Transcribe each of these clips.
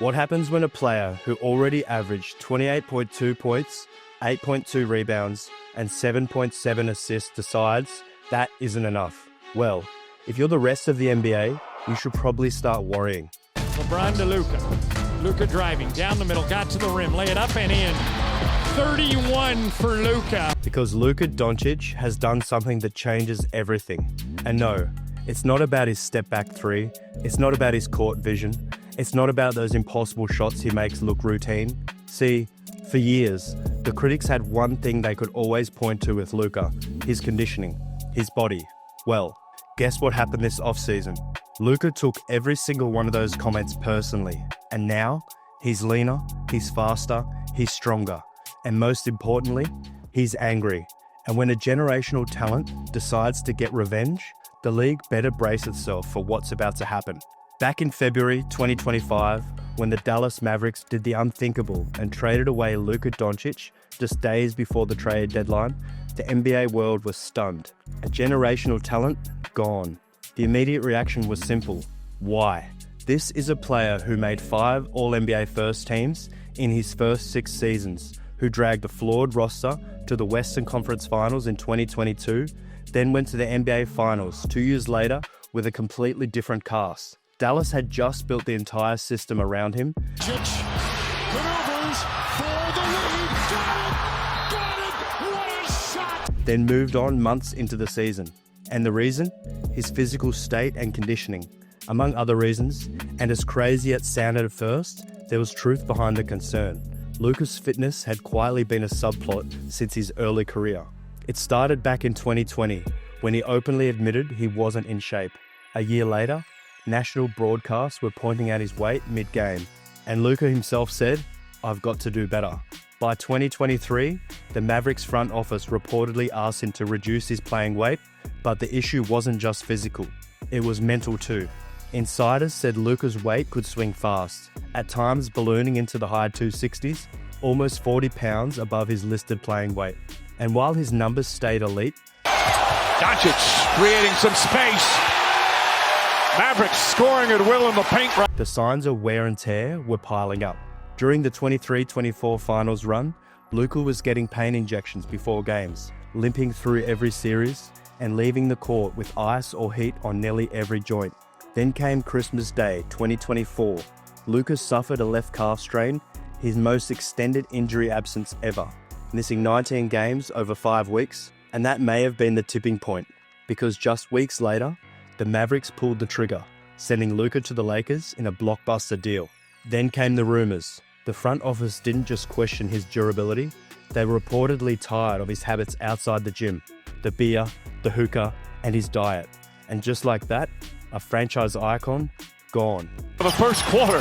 What happens when a player who already averaged 28.2 points, 8.2 rebounds, and 7.7 assists decides that isn't enough? Well, if you're the rest of the NBA, you should probably start worrying. LeBron to Luka. Luka driving down the middle, got to the rim, lay it up and in. 31 for Luka. Because Luka Doncic has done something that changes everything. And no, it's not about his step-back three. It's not about his court vision. It's not about those impossible shots he makes look routine. See, for years, the critics had one thing they could always point to with Luka: his conditioning, his body. Well, guess what happened this offseason? Luka took every single one of those comments personally. And now, he's leaner, he's faster, he's stronger. And most importantly, he's angry. And when a generational talent decides to get revenge, the league better brace itself for what's about to happen. Back in February 2025, when the Dallas Mavericks did the unthinkable and traded away Luka Doncic just days before the trade deadline, the NBA world was stunned. A generational talent gone. The immediate reaction was simple. Why? This is a player who made 5 All-NBA first teams in his first 6 seasons, who dragged a flawed roster to the Western Conference Finals in 2022, then went to the NBA Finals 2 years later with a completely different cast. Dallas had just built the entire system around him. Maneuvers for the lead. Got it! What a shot! Then moved on months into the season. And the reason? His physical state and conditioning. Among other reasons, and as crazy as it sounded at first, there was truth behind the concern. Luka's fitness had quietly been a subplot since his early career. It started back in 2020, when he openly admitted he wasn't in shape. A year later, national broadcasts were pointing at his weight mid-game, and Luka himself said, "I've got to do better." By 2023, the Mavericks front office reportedly asked him to reduce his playing weight, but the issue wasn't just physical, it was mental too. Insiders said Luka's weight could swing fast, at times ballooning into the high 260s, almost 40 pounds above his listed playing weight. And while his numbers stayed elite, Doncic creating some space. Mavericks scoring at will in the paint. the signs of wear and tear were piling up. During the 23-24 finals run, Luka was getting pain injections before games, limping through every series, and leaving the court with ice or heat on nearly every joint. Then came Christmas Day 2024. Luka suffered a left calf strain, his most extended injury absence ever, missing 19 games over 5 weeks, and that may have been the tipping point, because just weeks later, the Mavericks pulled the trigger, sending Luka to the Lakers in a blockbuster deal. Then came the rumors. The front office didn't just question his durability, they were reportedly tired of his habits outside the gym, the beer, the hookah, and his diet. And just like that, a franchise icon, gone. For the first quarter,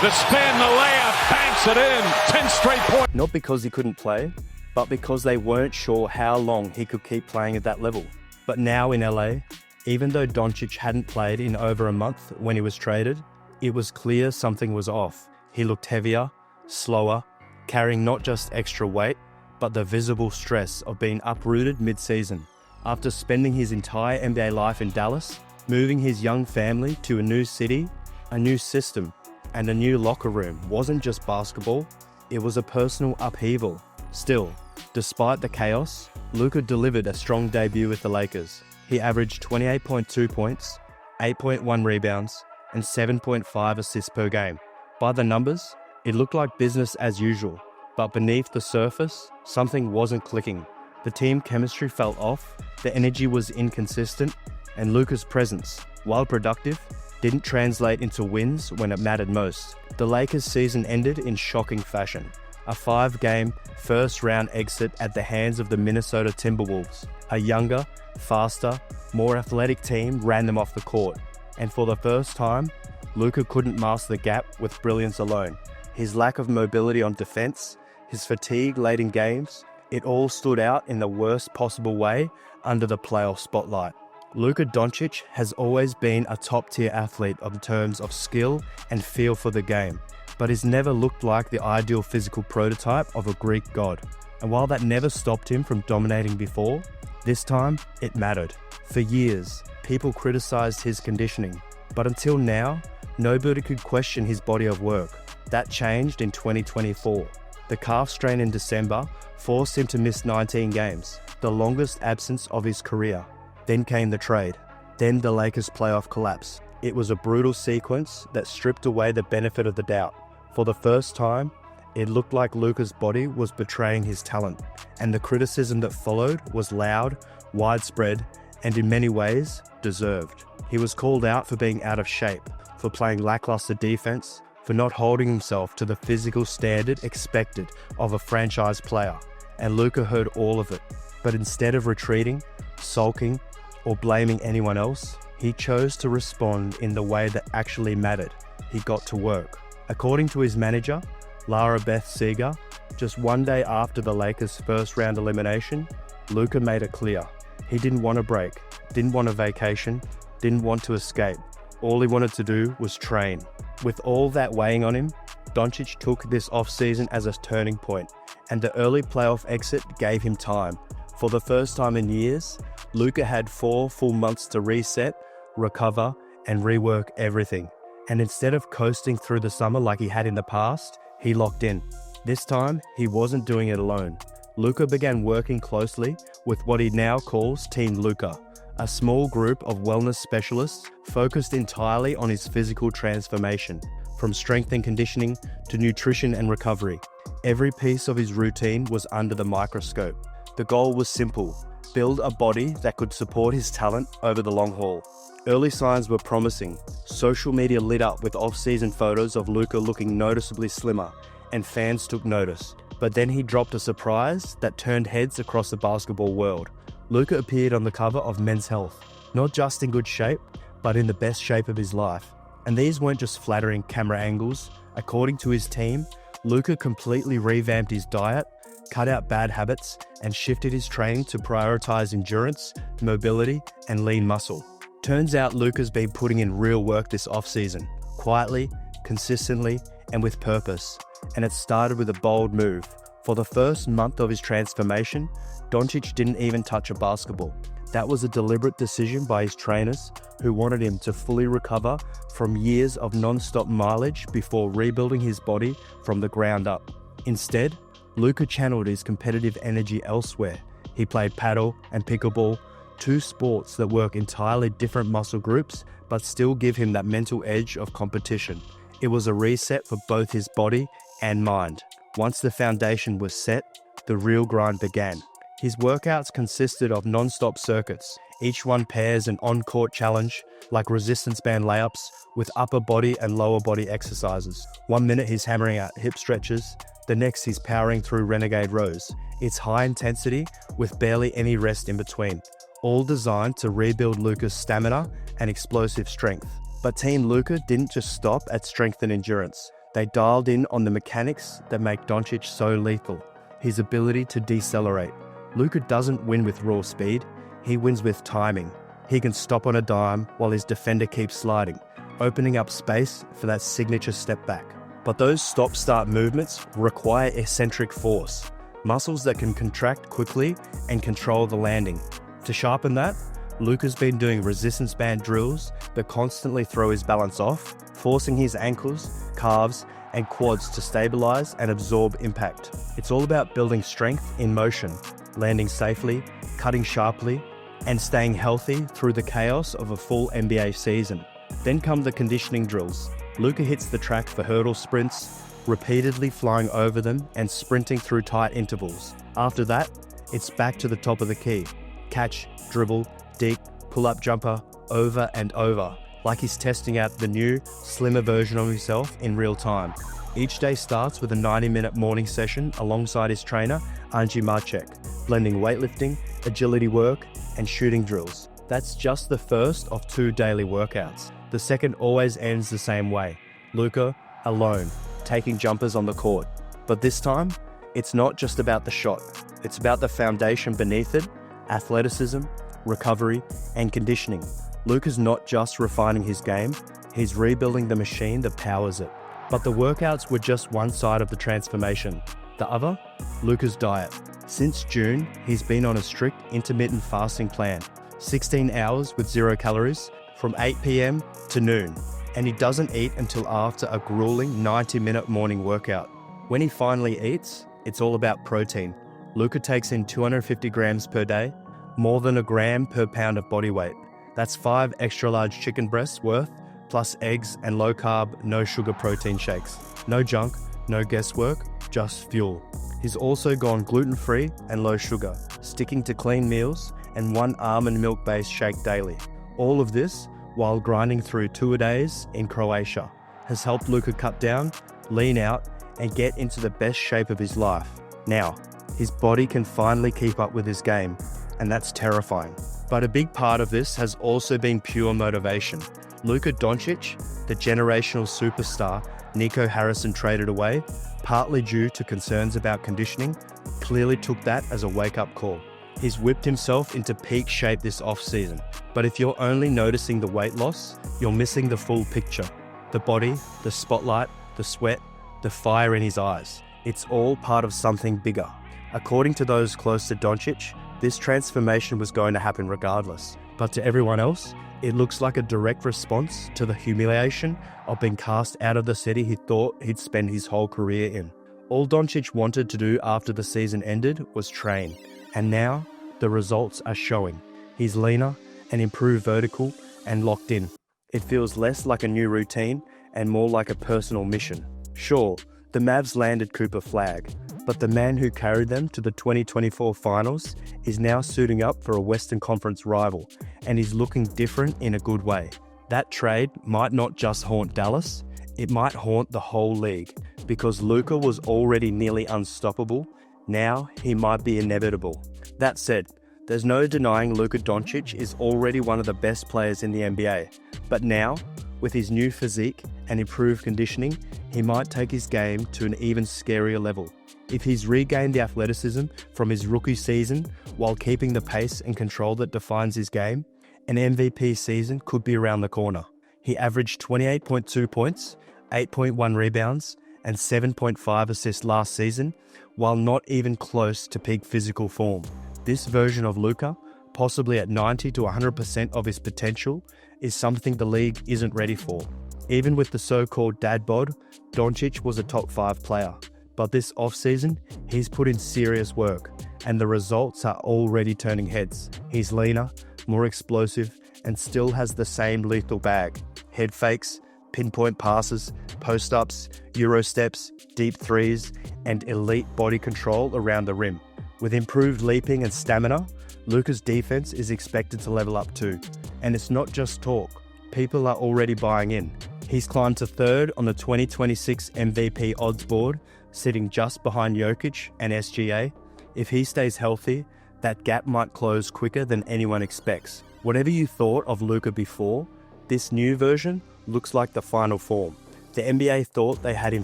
the spin, the layup, banks it in, 10 straight points. Not because he couldn't play, but because they weren't sure how long he could keep playing at that level. But now in LA, even though Doncic hadn't played in over a month when he was traded, it was clear something was off. He looked heavier, slower, carrying not just extra weight, but the visible stress of being uprooted mid-season. After spending his entire NBA life in Dallas, moving his young family to a new city, a new system, and a new locker room wasn't just basketball, it was a personal upheaval. Still, despite the chaos, Luka delivered a strong debut with the Lakers. He averaged 28.2 points, 8.1 rebounds, and 7.5 assists per game. By the numbers, it looked like business as usual, but beneath the surface, something wasn't clicking. The team chemistry felt off, the energy was inconsistent, and Luka's presence, while productive, didn't translate into wins when it mattered most. The Lakers' season ended in shocking fashion. A 5-game, first-round exit at the hands of the Minnesota Timberwolves. A younger, faster, more athletic team ran them off the court. And for the first time, Luka couldn't master the gap with brilliance alone. His lack of mobility on defense, his fatigue late in games, it all stood out in the worst possible way under the playoff spotlight. Luka Doncic has always been a top-tier athlete in terms of skill and feel for the game, but he's never looked like the ideal physical prototype of a Greek god. And while that never stopped him from dominating before, this time it mattered. For years, people criticized his conditioning, but until now, Nobody could question his body of work. That changed in 2024. The calf strain in December forced him to miss 19 games, the longest absence of his career. Then came the trade. Then the Lakers' playoff collapse. It was a brutal sequence that stripped away the benefit of the doubt. For the first time, it looked like Luka's body was betraying his talent, and the criticism that followed was loud, widespread, and in many ways, deserved. He was called out for being out of shape, for playing lackluster defense, for not holding himself to the physical standard expected of a franchise player, and Luka heard all of it. But instead of retreating, sulking, or blaming anyone else, he chose to respond in the way that actually mattered. He got to work. According to his manager, Lara Beth Seeger, just one day after the Lakers' first-round elimination, Luka made it clear. He didn't want a break, didn't want a vacation, didn't want to escape. All he wanted to do was train. With all that weighing on him, Doncic took this offseason as a turning point, and the early playoff exit gave him time. For the first time in years, Luka had 4 full months to reset, recover, and rework everything. And instead of coasting through the summer like he had in the past, he locked in. This time, he wasn't doing it alone. Luka began working closely with what he now calls Team Luka, a small group of wellness specialists focused entirely on his physical transformation, from strength and conditioning to nutrition and recovery. Every piece of his routine was under the microscope. The goal was simple: build a body that could support his talent over the long haul. Early signs were promising. Social media lit up with off-season photos of Luka looking noticeably slimmer, and fans took notice. But then he dropped a surprise that turned heads across the basketball world. Luka appeared on the cover of Men's Health, not just in good shape, but in the best shape of his life. And these weren't just flattering camera angles. According to his team, Luka completely revamped his diet, cut out bad habits, and shifted his training to prioritize endurance, mobility, and lean muscle. Turns out Luka's been putting in real work this offseason, quietly, consistently, and with purpose. And it started with a bold move. For the first month of his transformation, Doncic didn't even touch a basketball. That was a deliberate decision by his trainers, who wanted him to fully recover from years of non-stop mileage before rebuilding his body from the ground up. Instead, Luka channeled his competitive energy elsewhere. He played paddle and pickleball, 2 sports that work entirely different muscle groups but still give him that mental edge of competition. It was a reset for both his body and mind. Once the foundation was set, the real grind began. His workouts consisted of non-stop circuits. Each one pairs an on-court challenge, like resistance band layups, with upper body and lower body exercises. 1 minute he's hammering out hip stretches, the next he's powering through renegade rows. It's high intensity with barely any rest in between, all designed to rebuild Luka's stamina and explosive strength. But Team Luka didn't just stop at strength and endurance. They dialed in on the mechanics that make Doncic so lethal: his ability to decelerate. Luka doesn't win with raw speed, he wins with timing. He can stop on a dime while his defender keeps sliding, opening up space for that signature step back. But those stop-start movements require eccentric force, muscles that can contract quickly and control the landing. To sharpen that, Luka's been doing resistance band drills that constantly throw his balance off, forcing his ankles, calves, and quads to stabilize and absorb impact. It's all about building strength in motion, landing safely, cutting sharply, and staying healthy through the chaos of a full NBA season. Then come the conditioning drills. Luka hits the track for hurdle sprints, repeatedly flying over them and sprinting through tight intervals. After that, it's back to the top of the key. Catch, dribble, deke, pull-up jumper, over and over, like he's testing out the new, slimmer version of himself in real time. Each day starts with a 90-minute morning session alongside his trainer, Angie Marchek, blending weightlifting, agility work, and shooting drills. That's just the first of 2 daily workouts. The second always ends the same way. Luka, alone, taking jumpers on the court. But this time, it's not just about the shot. It's about the foundation beneath it: athleticism, recovery, and conditioning. Luka's not just refining his game, he's rebuilding the machine that powers it. But the workouts were just one side of the transformation. The other? Luka's diet. Since June, he's been on a strict intermittent fasting plan. 16 hours with 0 calories, from 8 p.m. to noon. and he doesn't eat until after a grueling 90-minute morning workout. When he finally eats, it's all about protein. Luka takes in 250 grams per day, more than a gram per pound of body weight. That's 5 extra-large chicken breasts worth, plus eggs and low-carb, no-sugar protein shakes. No junk, no guesswork, just fuel. He's also gone gluten-free and low sugar, sticking to clean meals and 1 almond milk-based shake daily. All of this, while grinding through 2-a-days in Croatia, has helped Luka cut down, lean out, and get into the best shape of his life. Now, his body can finally keep up with his game, and that's terrifying. But a big part of this has also been pure motivation. Luka Doncic, the generational superstar Nico Harrison traded away, partly due to concerns about conditioning, clearly took that as a wake-up call. He's whipped himself into peak shape this off-season. But if you're only noticing the weight loss, you're missing the full picture. The body, the spotlight, the sweat, the fire in his eyes. It's all part of something bigger. According to those close to Doncic, this transformation was going to happen regardless. But to everyone else, it looks like a direct response to the humiliation of being cast out of the city he thought he'd spend his whole career in. All Doncic wanted to do after the season ended was train. And now, the results are showing. He's leaner, and improved vertical, and locked in. It feels less like a new routine and more like a personal mission. Sure, the Mavs landed Cooper Flagg, but the man who carried them to the 2024 finals is now suiting up for a Western Conference rival, and he's looking different in a good way. That trade might not just haunt Dallas, it might haunt the whole league, because Luka was already nearly unstoppable. Now he might be inevitable. That said, there's no denying Luka Doncic is already one of the best players in the NBA. But now, with his new physique and improved conditioning, he might take his game to an even scarier level. If he's regained the athleticism from his rookie season while keeping the pace and control that defines his game, an MVP season could be around the corner. He averaged 28.2 points, 8.1 rebounds, and 7.5 assists last season, while not even close to peak physical form. This version of Luka, possibly at 90 to 100% of his potential, is something the league isn't ready for. Even with the so-called dad bod, Doncic was a top 5 player. But this offseason, he's put in serious work, and the results are already turning heads. He's leaner, more explosive, and still has the same lethal bag. Head fakes, pinpoint passes, post-ups, Euro steps, deep threes, and elite body control around the rim. With improved leaping and stamina, Luka's defense is expected to level up too. And it's not just talk. People are already buying in. He's climbed to 3rd on the 2026 MVP odds board, sitting just behind Jokic and SGA. If he stays healthy, that gap might close quicker than anyone expects. Whatever you thought of Luka before, this new version looks like the final form. The NBA thought they had him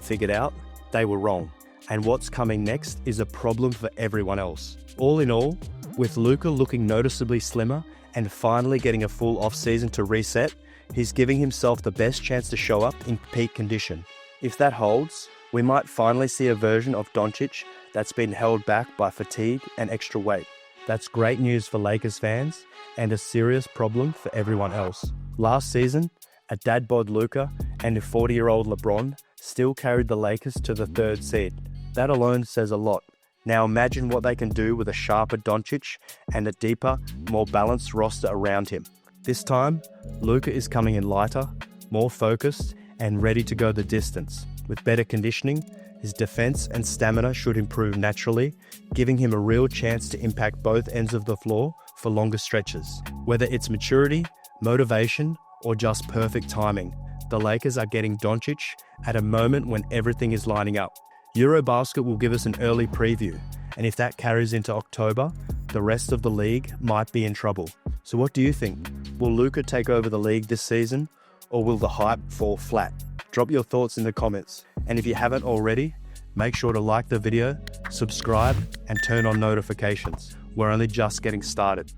figured out. They were wrong. And what's coming next is a problem for everyone else. All in all, with Luka looking noticeably slimmer and finally getting a full off-season to reset, he's giving himself the best chance to show up in peak condition. If that holds, we might finally see a version of Doncic that's been held back by fatigue and extra weight. That's great news for Lakers fans and a serious problem for everyone else. Last season, a dad bod Luka and a 40-year-old LeBron still carried the Lakers to the 3rd seed. That alone says a lot. Now imagine what they can do with a sharper Doncic and a deeper, more balanced roster around him. This time, Luka is coming in lighter, more focused, and ready to go the distance. With better conditioning, his defense and stamina should improve naturally, giving him a real chance to impact both ends of the floor for longer stretches. Whether it's maturity, motivation, or just perfect timing, the Lakers are getting Doncic at a moment when everything is lining up. Eurobasket will give us an early preview, and if that carries into October, the rest of the league might be in trouble. So what do you think? Will Luka take over the league this season, or will the hype fall flat? Drop your thoughts in the comments, and if you haven't already, make sure to like the video, subscribe, and turn on notifications. We're only just getting started.